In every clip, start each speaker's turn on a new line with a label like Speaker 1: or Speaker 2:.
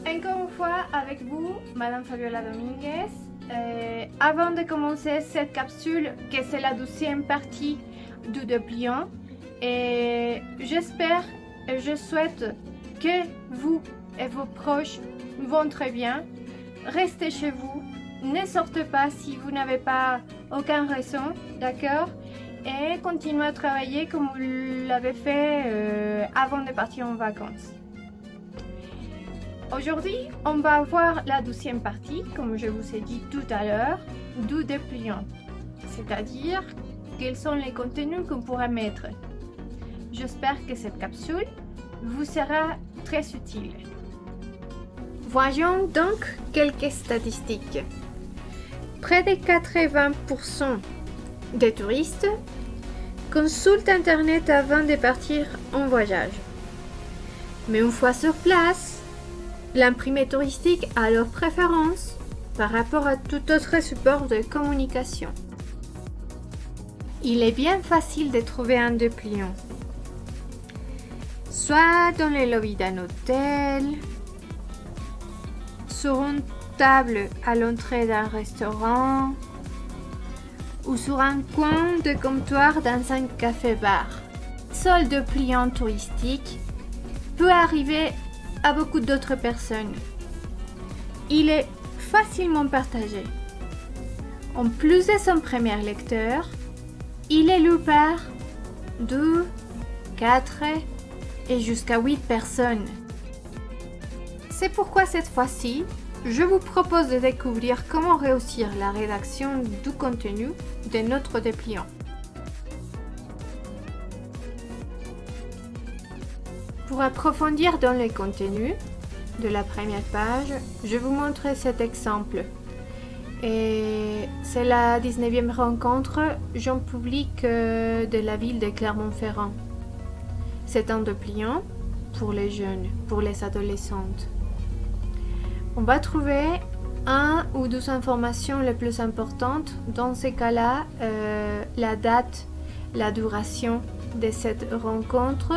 Speaker 1: Encore une fois avec vous, Madame Fabiola Dominguez. Avant de commencer cette capsule, que c'est la 12e partie du dépliant, j'espère et je souhaite que vous et vos proches vont très bien. Restez chez vous, ne sortez pas si vous n'avez pas aucune raison, d'accord? Et continuez à travailler comme vous l'avez fait avant de partir en vacances. Aujourd'hui, on va voir la 12e partie, comme je vous ai dit tout à l'heure, du dépliant, c'est-à-dire quels sont les contenus qu'on pourra mettre. J'espère que cette capsule vous sera très utile. Voyons donc quelques statistiques. Près de 80% des touristes consultent Internet avant de partir en voyage. Mais une fois sur place, l'imprimé touristique a leur préférence par rapport à tout autre support de communication. Il est bien facile de trouver un dépliant, soit dans le lobby d'un hôtel, sur une table à l'entrée d'un restaurant ou sur un coin de comptoir dans un café-bar. Seul dépliant touristique peut arriver à beaucoup d'autres personnes. Il est facilement partagé. En plus de son premier lecteur, il est lu par 2, 4 et jusqu'à 8 personnes. C'est pourquoi cette fois-ci, je vous propose de découvrir comment réussir la rédaction du contenu de notre dépliant. Pour approfondir dans le contenu de la première page, je vous montre cet exemple. Et c'est la 19e rencontre jeune public de la ville de Clermont-Ferrand. C'est un dépliant pour les jeunes, pour les adolescentes. On va trouver un ou deux informations les plus importantes. Dans ces cas-là, la date, la duration de cette rencontre.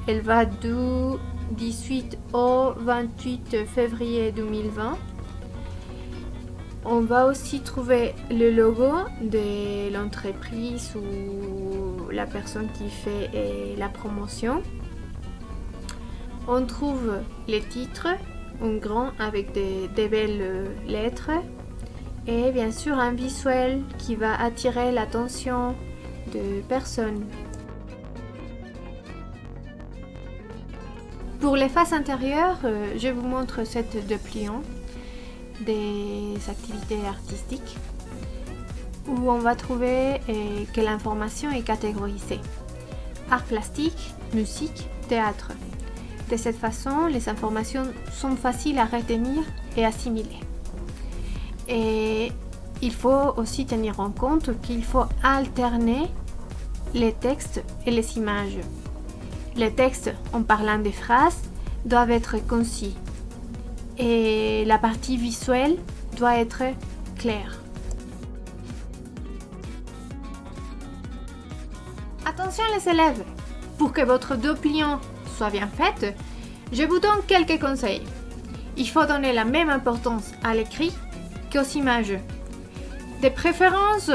Speaker 1: Elle va du 18 au 28 février 2020. On va aussi trouver le logo de l'entreprise ou la personne qui fait la promotion. On trouve les titres, en grand avec des belles lettres. Et bien sûr un visuel qui va attirer l'attention de personnes. Pour les faces intérieures, je vous montre cette dépliant des activités artistiques où on va trouver que l'information est catégorisée. Art plastique, musique, théâtre. De cette façon, les informations sont faciles à retenir et assimiler. Et il faut aussi tenir en compte qu'il faut alterner les textes et les images. Les textes, en parlant des phrases, doivent être concis et la partie visuelle doit être claire. Attention les élèves, pour que votre dépliant soit bien fait, je vous donne quelques conseils. Il faut donner la même importance à l'écrit qu'aux images. De préférence,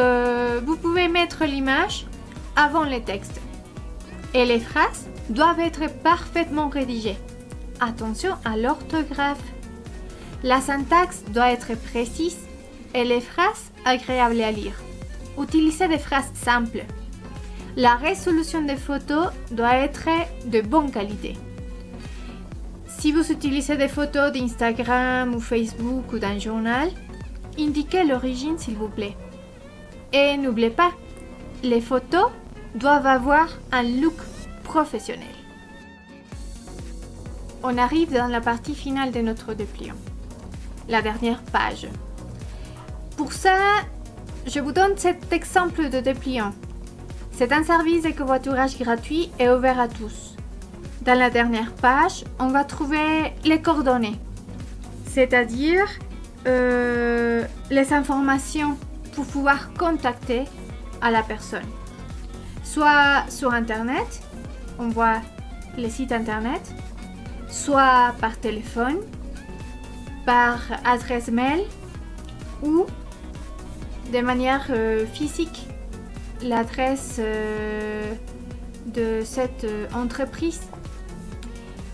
Speaker 1: vous pouvez mettre l'image avant les textes. Et les phrases doivent être parfaitement rédigées. Attention à l'orthographe. La syntaxe doit être précise et les phrases agréables à lire. Utilisez des phrases simples. La résolution des photos doit être de bonne qualité. Si vous utilisez des photos d'Instagram ou Facebook ou d'un journal, indiquez l'origine s'il vous plaît. Et n'oubliez pas, les photos doivent avoir un look professionnel. On arrive dans la partie finale de notre dépliant, la dernière page. Pour ça, je vous donne cet exemple de dépliant. C'est un service de covoiturage gratuit et ouvert à tous. Dans la dernière page, on va trouver les coordonnées, c'est-à-dire les informations pour pouvoir contacter à la personne. Soit sur Internet, on voit les sites Internet, soit par téléphone, par adresse mail ou de manière physique l'adresse de cette entreprise.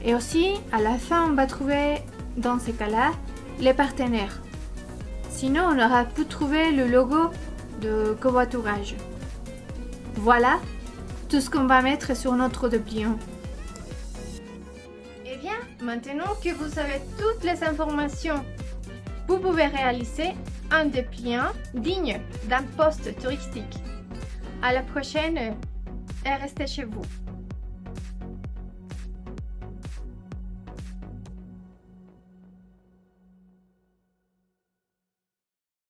Speaker 1: Et aussi, à la fin, on va trouver dans ces cas-là les partenaires. Sinon, on aura pu trouver le logo de covoiturage. Voilà tout ce qu'on va mettre sur notre dépliant. Et bien, maintenant que vous avez toutes les informations, vous pouvez réaliser un dépliant digne d'un poste touristique. À la prochaine et restez chez vous.